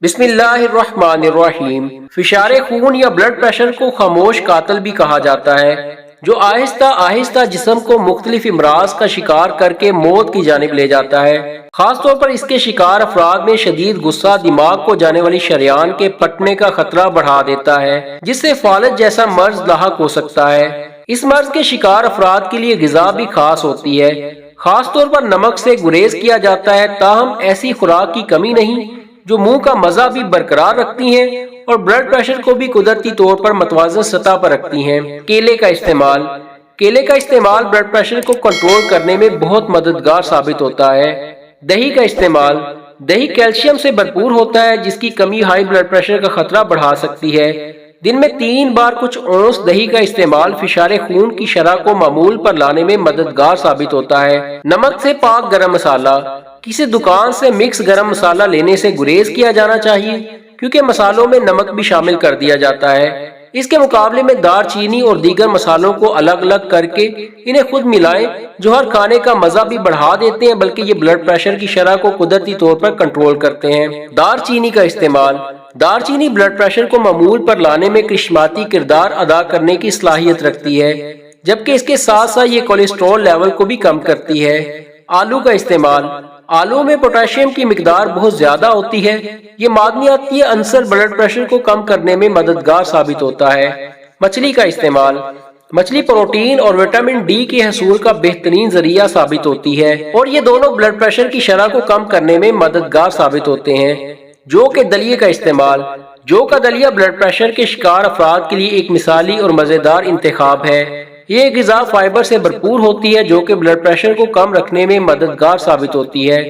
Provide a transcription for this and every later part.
بسم اللہ الرحمن الرحیم۔ فشار خون یا بلڈ پریشر کو خاموش قاتل بھی کہا جاتا ہے، جو آہستہ آہستہ جسم کو مختلف امراض کا شکار کر کے موت کی جانب لے جاتا ہے۔ خاص طور پر اس کے شکار افراد میں شدید غصہ دماغ کو جانے والی شریان کے پھٹنے کا خطرہ بڑھا دیتا ہے، جس سے فالج جیسا مرض لاحق ہو سکتا ہے۔ اس مرض کے شکار افراد کے لیے غذا بھی خاص ہوتی ہے۔ خاص طور پر نمک سے گریز کیا جاتا ہے، تاہم ایسی خوراک کی کمی نہیں جو منہ کا مزہ بھی برقرار رکھتی ہیں اور بلڈ پریشر کو بھی قدرتی طور پر متوازن سطح پر رکھتی ہیں۔ کیلے کا استعمال بلڈ پریشر کو کنٹرول کرنے میں بہت مددگار ثابت ہوتا ہے۔ دہی کیلشیم سے بھرپور ہوتا ہے، جس کی کمی ہائی بلڈ پریشر کا خطرہ بڑھا سکتی ہے۔ دن میں 3 بار کچھ اونس دہی کا استعمال فشار خون کی شرح کو معمول پر لانے میں مددگار ثابت ہوتا ہے۔ نمک سے پاک گرم مسالہ۔ کسی دکان سے مکس گرم مسالہ لینے سے گریز کیا جانا چاہیے، کیونکہ مسالوں میں نمک بھی شامل کر دیا جاتا ہے۔ اس کے مقابلے میں دار چینی اور دیگر مسالوں کو الگ الگ کر کے انہیں خود ملائیں، جو ہر کھانے کا مزہ بھی بڑھا دیتے ہیں، بلکہ یہ بلڈ پریشر کی شرح کو قدرتی طور پر کنٹرول کرتے ہیں۔ دار چینی کا استعمال۔ دار چینی بلڈ پریشر کو معمول پر لانے میں کرشماتی کردار ادا کرنے کی صلاحیت رکھتی ہے، جبکہ اس کے ساتھ ساتھ یہ کولیسٹرول لیول کو بھی کم کرتی ہے۔ آلو کا استعمال۔ آلو میں پوٹاشیم کی مقدار بہت زیادہ ہوتی ہے۔ یہ معدنیاتی عنصر بلڈ پریشر کو کم کرنے میں مددگار ثابت ہوتا ہے۔ مچھلی کا استعمال۔ مچھلی پروٹین اور وٹامن ڈی کے حصول کا بہترین ذریعہ ثابت ہوتی ہے، اور یہ دونوں بلڈ پریشر کی شرح کو کم کرنے میں مددگار ثابت ہوتے ہیں۔ جو کے دلیے کا استعمال۔ جو کا دلیہ بلڈ پریشر کے شکار افراد کے لیے ایک مثالی اور مزیدار انتخاب ہے۔ یہ غذا فائبر سے بھرپور ہوتی ہے، جو کہ بلڈ پریشر کو کم رکھنے میں مددگار ثابت ہوتی ہے۔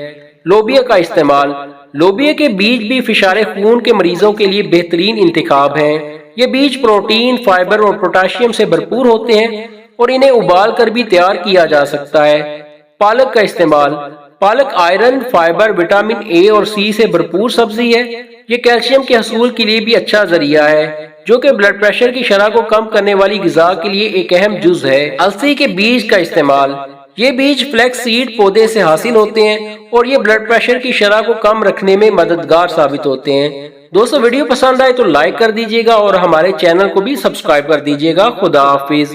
لوبیا کا استعمال۔ لوبیا کے بیج بھی فشار خون کے مریضوں کے لیے بہترین انتخاب ہیں۔ یہ بیج پروٹین، فائبر اور پوٹاشیم سے بھرپور ہوتے ہیں، اور انہیں ابال کر بھی تیار کیا جا سکتا ہے۔ پالک کا استعمال۔ پالک آئرن، فائبر، وٹامن اے اور سی سے بھرپور سبزی ہے۔ یہ کیلشیم کے حصول کے لیے بھی اچھا ذریعہ ہے، جو کہ بلڈ پریشر کی شرح کو کم کرنے والی غذا کے لیے ایک اہم جز ہے۔ السی کے بیج کا استعمال۔ یہ بیج فلیکس سیڈ پودے سے حاصل ہوتے ہیں، اور یہ بلڈ پریشر کی شرح کو کم رکھنے میں مددگار ثابت ہوتے ہیں۔ دوستو، ویڈیو پسند آئے تو لائک کر دیجیے گا اور ہمارے چینل کو بھی سبسکرائب کر دیجیے گا۔ خدا حافظ۔